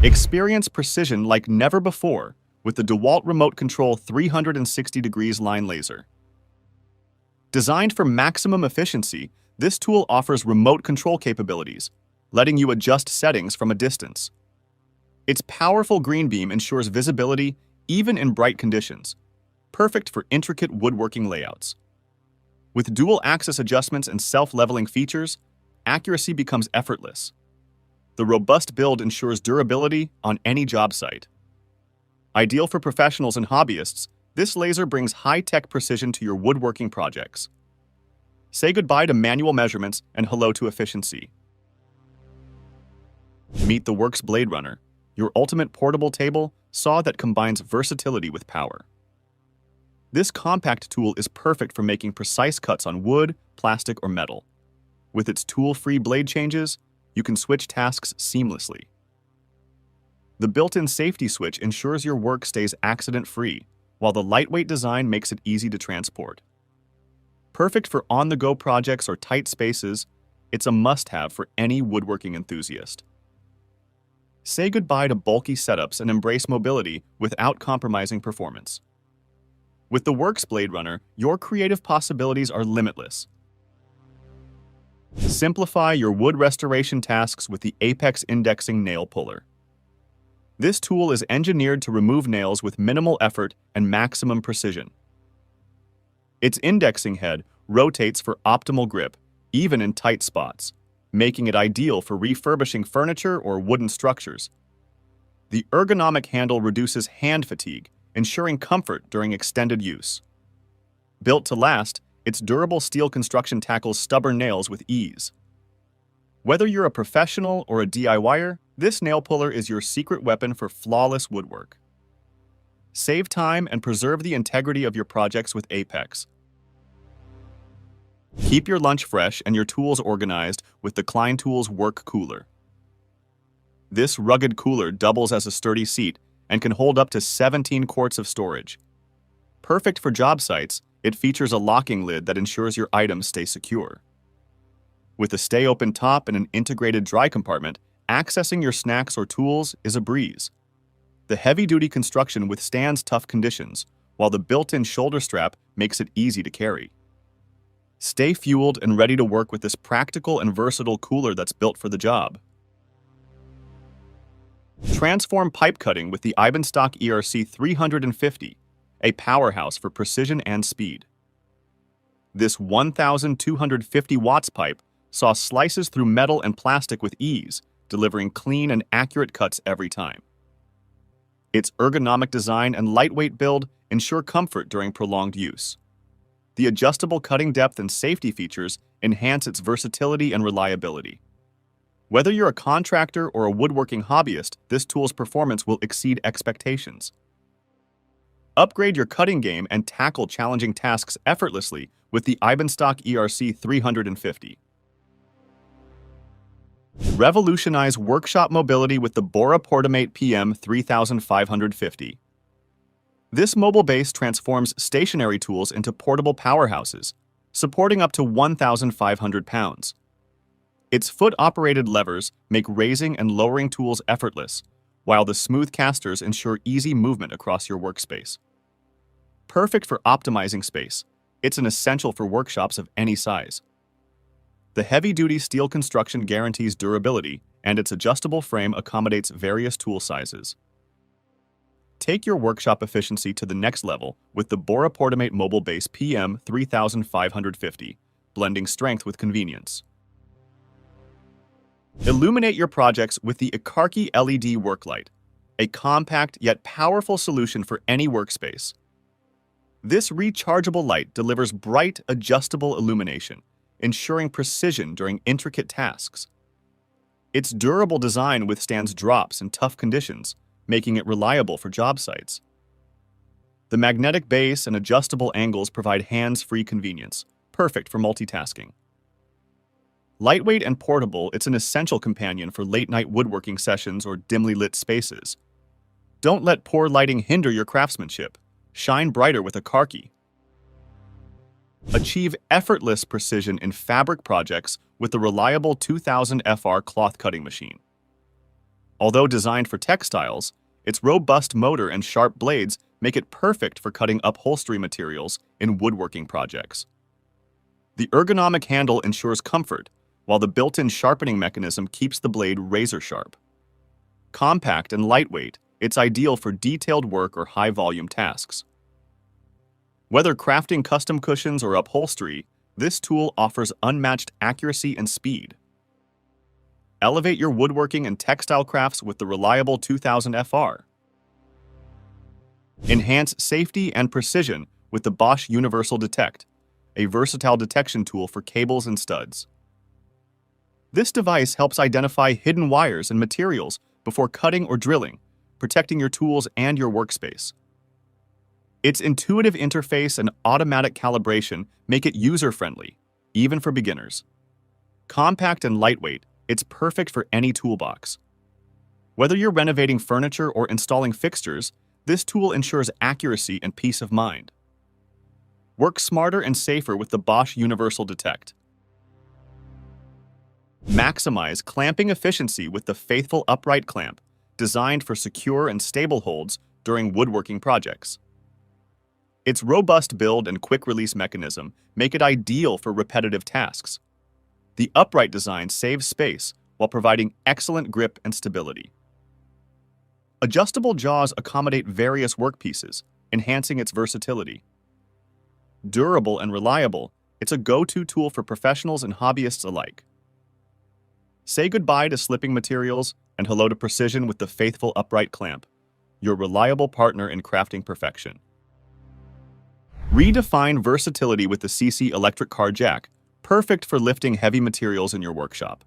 Experience precision like never before with the DeWalt Remote Control 360 degrees line laser. Designed for maximum efficiency, this tool offers remote control capabilities, letting you adjust settings from a distance. Its powerful green beam ensures visibility even in bright conditions, perfect for intricate woodworking layouts. With dual-axis adjustments and self-leveling features, accuracy becomes effortless. The robust build ensures durability on any job site. Ideal for professionals and hobbyists, this laser brings high-tech precision to your woodworking projects. Say goodbye to manual measurements and hello to efficiency. Meet the Worx BladeRunner, your ultimate portable table saw that combines versatility with power. This compact tool is perfect for making precise cuts on wood, plastic, or metal. With its tool-free blade changes, you can switch tasks seamlessly. The built-in safety switch ensures your work stays accident-free, while the lightweight design makes it easy to transport. Perfect for on-the-go projects or tight spaces, it's a must-have for any woodworking enthusiast. Say goodbye to bulky setups and embrace mobility without compromising performance. With the Worx BladeRunner, your creative possibilities are limitless. Simplify your wood restoration tasks with the Apex Indexing Nail Puller. This tool is engineered to remove nails with minimal effort and maximum precision. Its indexing head rotates for optimal grip, even in tight spots, making it ideal for refurbishing furniture or wooden structures. The ergonomic handle reduces hand fatigue, ensuring comfort during extended use. Built to last, its durable steel construction tackles stubborn nails with ease. Whether you're a professional or a DIYer, this nail puller is your secret weapon for flawless woodwork. Save time and preserve the integrity of your projects with Apex. Keep your lunch fresh and your tools organized with the Klein Tools Work Cooler. This rugged cooler doubles as a sturdy seat and can hold up to 17 quarts of storage. Perfect for job sites, it features a locking lid that ensures your items stay secure. With a stay-open top and an integrated dry compartment, accessing your snacks or tools is a breeze. The heavy-duty construction withstands tough conditions, while the built-in shoulder strap makes it easy to carry. Stay fueled and ready to work with this practical and versatile cooler that's built for the job. Transform pipe cutting with the Eibenstock ERC 350, a powerhouse for precision and speed. This 1,250 watts pipe saw slices through metal and plastic with ease, delivering clean and accurate cuts every time. Its ergonomic design and lightweight build ensure comfort during prolonged use. The adjustable cutting depth and safety features enhance its versatility and reliability. Whether you're a contractor or a woodworking hobbyist, this tool's performance will exceed expectations. Upgrade your cutting game and tackle challenging tasks effortlessly with the Eibenstock ERC 350. Revolutionize workshop mobility with the Bora Portamate PM 3550. This mobile base transforms stationary tools into portable powerhouses, supporting up to 1,500 pounds. Its foot-operated levers make raising and lowering tools effortless, while the smooth casters ensure easy movement across your workspace. Perfect for optimizing space, it's an essential for workshops of any size. The heavy-duty steel construction guarantees durability, and its adjustable frame accommodates various tool sizes. Take your workshop efficiency to the next level with the Bora Portamate Mobile Base PM 3550, blending strength with convenience. Illuminate your projects with the Ecarke LED work light, a compact yet powerful solution for any workspace. This rechargeable light delivers bright, adjustable illumination, ensuring precision during intricate tasks. Its durable design withstands drops in tough conditions, making it reliable for job sites. The magnetic base and adjustable angles provide hands-free convenience, perfect for multitasking. Lightweight and portable, it's an essential companion for late-night woodworking sessions or dimly lit spaces. Don't let poor lighting hinder your craftsmanship. Shine brighter with Ecarke. Achieve effortless precision in fabric projects with the reliable 2000 FR cloth cutting machine. Although designed for textiles, its robust motor and sharp blades make it perfect for cutting upholstery materials in woodworking projects. The ergonomic handle ensures comfort, while the built-in sharpening mechanism keeps the blade razor-sharp. Compact and lightweight, it's ideal for detailed work or high-volume tasks. Whether crafting custom cushions or upholstery, this tool offers unmatched accuracy and speed. Elevate your woodworking and textile crafts with the reliable 2000 FR. Enhance safety and precision with the Bosch UNIVERSALDETECT, a versatile detection tool for cables and studs. This device helps identify hidden wires and materials before cutting or drilling, protecting your tools and your workspace. Its intuitive interface and automatic calibration make it user-friendly, even for beginners. Compact and lightweight, it's perfect for any toolbox. Whether you're renovating furniture or installing fixtures, this tool ensures accuracy and peace of mind. Work smarter and safer with the Bosch UNIVERSALDETECT. Maximize clamping efficiency with the faithful upright clamp, designed for secure and stable holds during woodworking projects. Its robust build and quick-release mechanism make it ideal for repetitive tasks. The upright design saves space while providing excellent grip and stability. Adjustable jaws accommodate various workpieces, enhancing its versatility. Durable and reliable, it's a go-to tool for professionals and hobbyists alike. Say goodbye to slipping materials and hello to precision with the faithful upright clamp, your reliable partner in crafting perfection. Redefine versatility with the CC electric car jack, perfect for lifting heavy materials in your workshop.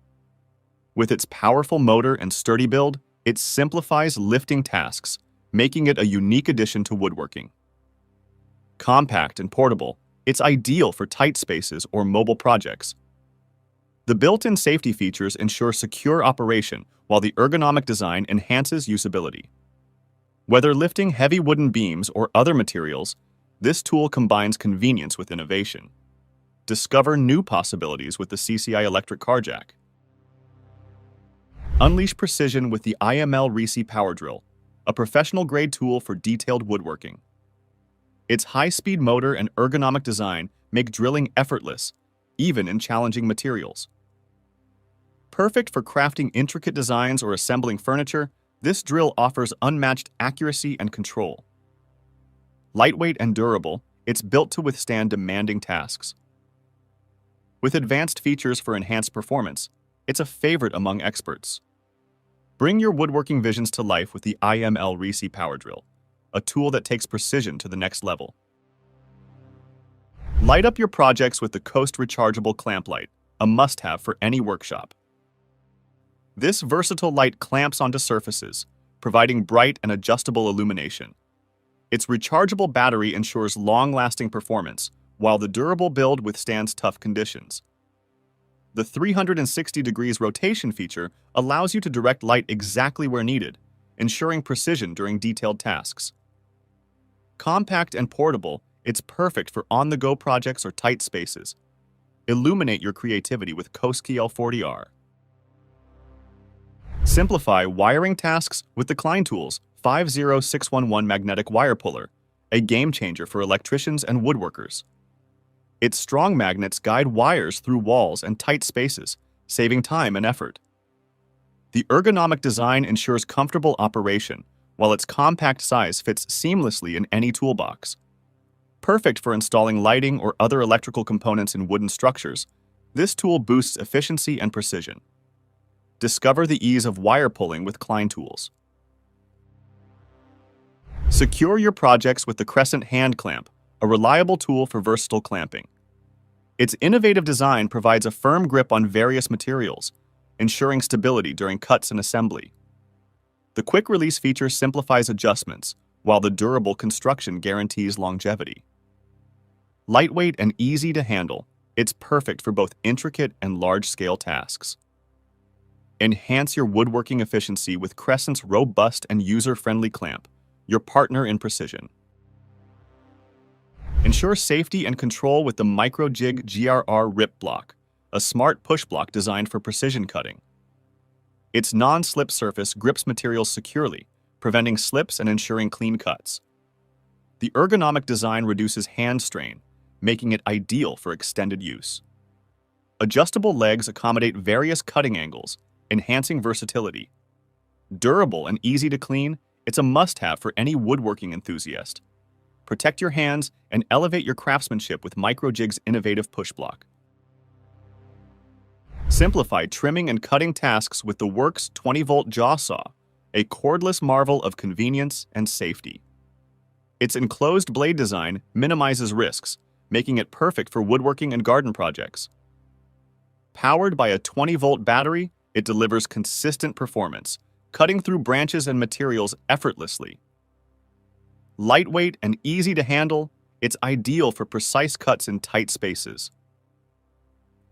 With its powerful motor and sturdy build, it simplifies lifting tasks, making it a unique addition to woodworking. Compact and portable, it's ideal for tight spaces or mobile projects. The built-in safety features ensure secure operation, while the ergonomic design enhances usability. Whether lifting heavy wooden beams or other materials, this tool combines convenience with innovation. Discover new possibilities with the CCI electric car jack. Unleash precision with the IML REC power drill, a professional-grade tool for detailed woodworking. Its high-speed motor and ergonomic design make drilling effortless, even in challenging materials. Perfect for crafting intricate designs or assembling furniture, this drill offers unmatched accuracy and control. Lightweight and durable, it's built to withstand demanding tasks. With advanced features for enhanced performance, it's a favorite among experts. Bring your woodworking visions to life with the IML REC power drill, a tool that takes precision to the next level. Light up your projects with the Coast rechargeable clamp light, a must-have for any workshop. This versatile light clamps onto surfaces, providing bright and adjustable illumination. Its rechargeable battery ensures long-lasting performance, while the durable build withstands tough conditions. The 360 degrees rotation feature allows you to direct light exactly where needed, ensuring precision during detailed tasks. Compact and portable, it's perfect for on-the-go projects or tight spaces. Illuminate your creativity with Koski L40R. Simplify wiring tasks with the Klein Tools 50611 magnetic wire puller, a game-changer for electricians and woodworkers. Its strong magnets guide wires through walls and tight spaces, saving time and effort. The ergonomic design ensures comfortable operation, while its compact size fits seamlessly in any toolbox. Perfect for installing lighting or other electrical components in wooden structures, this tool boosts efficiency and precision. Discover the ease of wire pulling with Klein Tools. Secure your projects with the Crescent hand clamp, a reliable tool for versatile clamping. Its innovative design provides a firm grip on various materials, ensuring stability during cuts and assembly. The quick release feature simplifies adjustments, while the durable construction guarantees longevity. Lightweight and easy to handle, it's perfect for both intricate and large-scale tasks. Enhance your woodworking efficiency with Crescent's robust and user-friendly clamp, your partner in precision. Ensure safety and control with the MicroJig GRR Rip Block, a smart push block designed for precision cutting. Its non-slip surface grips materials securely, preventing slips and ensuring clean cuts. The ergonomic design reduces hand strain, making it ideal for extended use. Adjustable legs accommodate various cutting angles, enhancing versatility. Durable and easy to clean, it's a must-have for any woodworking enthusiast. Protect your hands and elevate your craftsmanship with Microjig's innovative push block. Simplify trimming and cutting tasks with the Worx 20-volt jaw saw, a cordless marvel of convenience and safety. Its enclosed blade design minimizes risks, making it perfect for woodworking and garden projects. Powered by a 20-volt battery, it delivers consistent performance, cutting through branches and materials effortlessly. Lightweight and easy to handle, it's ideal for precise cuts in tight spaces.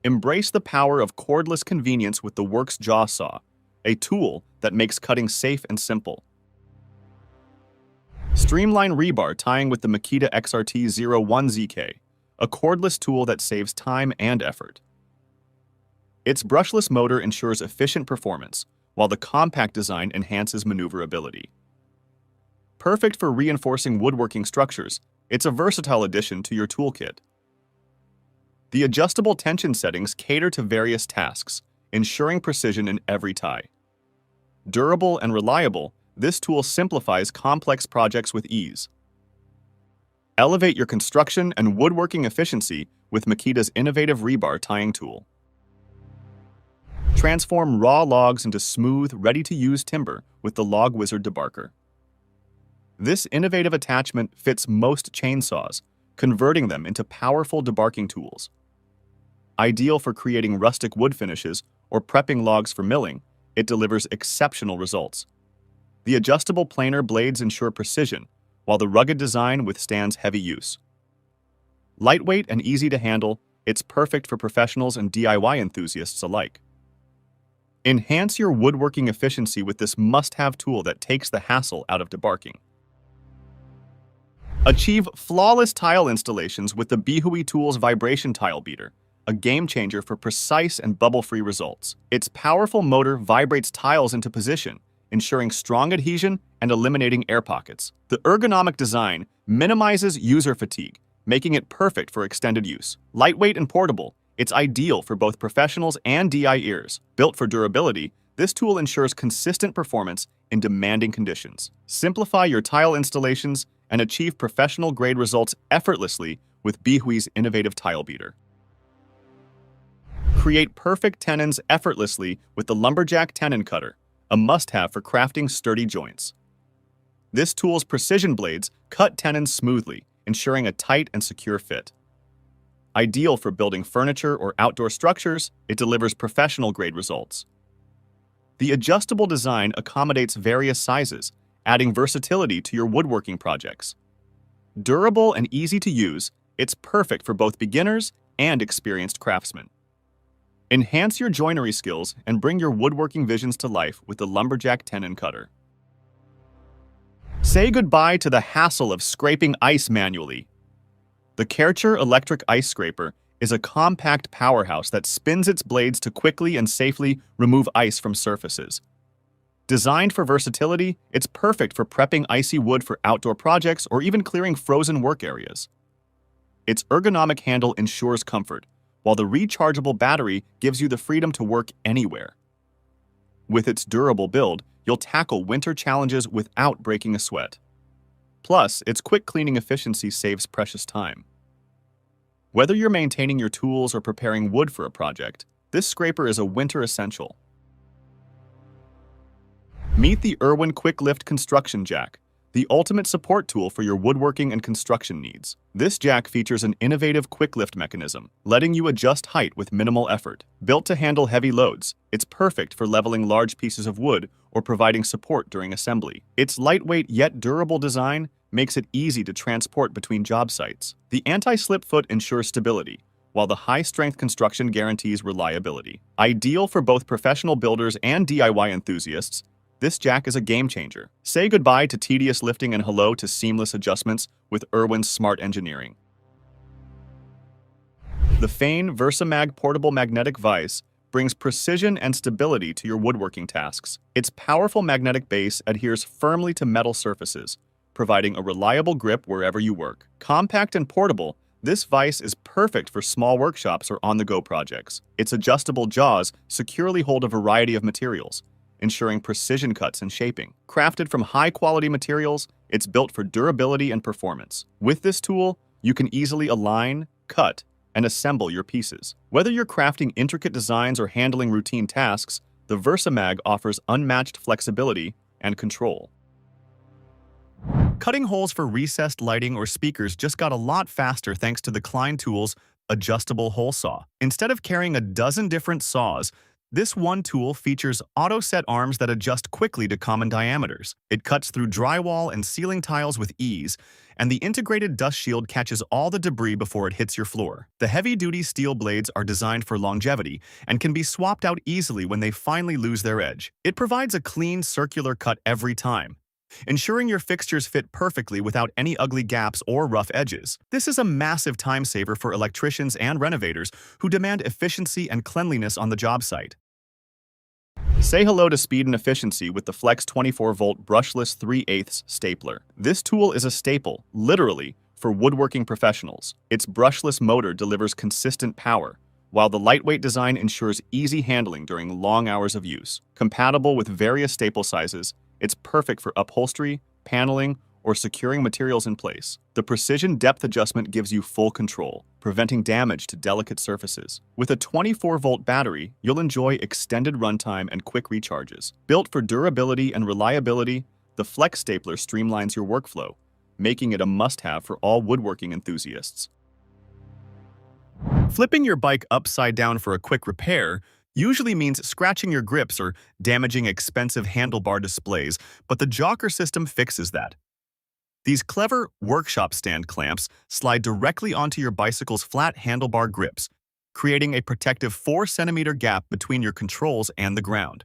Embrace the power of cordless convenience with the Worx jaw saw, a tool that makes cutting safe and simple. Streamline rebar tying with the Makita XRT01ZK, a cordless tool that saves time and effort. Its brushless motor ensures efficient performance, while the compact design enhances maneuverability. Perfect for reinforcing woodworking structures, it's a versatile addition to your toolkit. The adjustable tension settings cater to various tasks, ensuring precision in every tie. Durable and reliable, this tool simplifies complex projects with ease. Elevate your construction and woodworking efficiency with Makita's innovative rebar tying tool. Transform raw logs into smooth, ready-to-use timber with the Log Wizard debarker. This innovative attachment fits most chainsaws, converting them into powerful debarking tools. Ideal for creating rustic wood finishes or prepping logs for milling, it delivers exceptional results. The adjustable planer blades ensure precision, while the rugged design withstands heavy use. Lightweight and easy to handle, it's perfect for professionals and DIY enthusiasts alike. Enhance your woodworking efficiency with this must-have tool that takes the hassle out of debarking. Achieve flawless tile installations with the Bihui Tools Vibration Tile Beater, a game-changer for precise and bubble-free results. Its powerful motor vibrates tiles into position, ensuring strong adhesion and eliminating air pockets. The ergonomic design minimizes user fatigue, making it perfect for extended use. Lightweight and portable, it's ideal for both professionals and DIYers. Built for durability, this tool ensures consistent performance in demanding conditions. Simplify your tile installations and achieve professional-grade results effortlessly with Bihui's innovative tile beater. Create perfect tenons effortlessly with the Lumberjack Tenon Cutter, a must-have for crafting sturdy joints. This tool's precision blades cut tenons smoothly, ensuring a tight and secure fit. Ideal for building furniture or outdoor structures, it delivers professional-grade results. The adjustable design accommodates various sizes, adding versatility to your woodworking projects. Durable and easy to use, it's perfect for both beginners and experienced craftsmen. Enhance your joinery skills and bring your woodworking visions to life with the Lumberjack Tenon Cutter. Say goodbye to the hassle of scraping ice manually. The Karcher electric ice scraper is a compact powerhouse that spins its blades to quickly and safely remove ice from surfaces. Designed for versatility, it's perfect for prepping icy wood for outdoor projects or even clearing frozen work areas. Its ergonomic handle ensures comfort, while the rechargeable battery gives you the freedom to work anywhere. With its durable build, you'll tackle winter challenges without breaking a sweat. Plus, its quick cleaning efficiency saves precious time. Whether you're maintaining your tools or preparing wood for a project, this scraper is a winter essential. Meet the Irwin Quick Lift Construction Jack, the ultimate support tool for your woodworking and construction needs. This jack features an innovative quick lift mechanism, letting you adjust height with minimal effort. Built to handle heavy loads, it's perfect for leveling large pieces of wood or providing support during assembly. Its lightweight yet durable design makes it easy to transport between job sites. The anti-slip foot ensures stability, while the high-strength construction guarantees reliability. Ideal for both professional builders and DIY enthusiasts, this jack is a game-changer. Say goodbye to tedious lifting and hello to seamless adjustments with Irwin's smart engineering. The Fein VersaMag portable magnetic vise brings precision and stability to your woodworking tasks. Its powerful magnetic base adheres firmly to metal surfaces, providing a reliable grip wherever you work. Compact and portable, this vise is perfect for small workshops or on-the-go projects. Its adjustable jaws securely hold a variety of materials, ensuring precision cuts and shaping. Crafted from high-quality materials, it's built for durability and performance. With this tool, you can easily align, cut, and assemble your pieces. Whether you're crafting intricate designs or handling routine tasks, the VersaMag offers unmatched flexibility and control. Cutting holes for recessed lighting or speakers just got a lot faster thanks to the Klein tool's adjustable hole saw. Instead of carrying a dozen different saws, this one tool features auto-set arms that adjust quickly to common diameters. It cuts through drywall and ceiling tiles with ease, and the integrated dust shield catches all the debris before it hits your floor. The heavy-duty steel blades are designed for longevity and can be swapped out easily when they finally lose their edge. It provides a clean, circular cut every time, ensuring your fixtures fit perfectly without any ugly gaps or rough edges. This is a massive time saver for electricians and renovators who demand efficiency and cleanliness on the job site. Say hello to speed and efficiency with the Flex 24-volt brushless 3/8 stapler. This tool is a staple, literally, for woodworking professionals. Its brushless motor delivers consistent power, while the lightweight design ensures easy handling during long hours of use. Compatible with various staple sizes, it's perfect for upholstery, paneling, or securing materials in place. The precision depth adjustment gives you full control, preventing damage to delicate surfaces. With a 24-volt battery, you'll enjoy extended runtime and quick recharges. Built for durability and reliability, the Flex stapler streamlines your workflow, making it a must-have for all woodworking enthusiasts. Flipping your bike upside down for a quick repair usually means scratching your grips or damaging expensive handlebar displays, but the Jocker system fixes that. These clever workshop stand clamps slide directly onto your bicycle's flat handlebar grips, creating a protective 4-centimeter gap between your controls and the ground.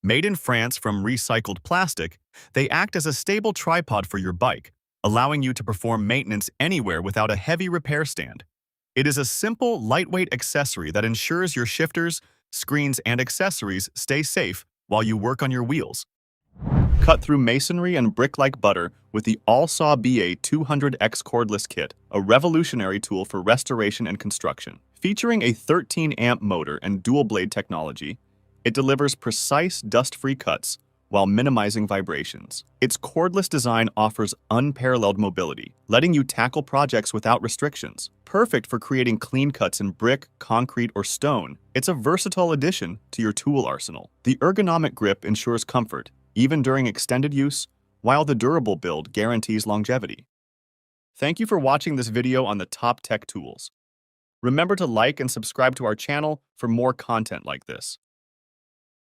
Made in France from recycled plastic, they act as a stable tripod for your bike, allowing you to perform maintenance anywhere without a heavy repair stand. It is a simple, lightweight accessory that ensures your shifters, screens, and accessories stay safe while you work on your wheels. Cut through masonry and brick like butter with the All-Saw BA 200X Cordless kit, a revolutionary tool for restoration and construction. Featuring a 13-amp motor and dual-blade technology, it delivers precise, dust-free cuts while minimizing vibrations. Its cordless design offers unparalleled mobility, letting you tackle projects without restrictions. Perfect for creating clean cuts in brick, concrete, or stone, it's a versatile addition to your tool arsenal. The ergonomic grip ensures comfort, even during extended use, while the durable build guarantees longevity. Thank you for watching this video on the top tech tools. Remember to like and subscribe to our channel for more content like this.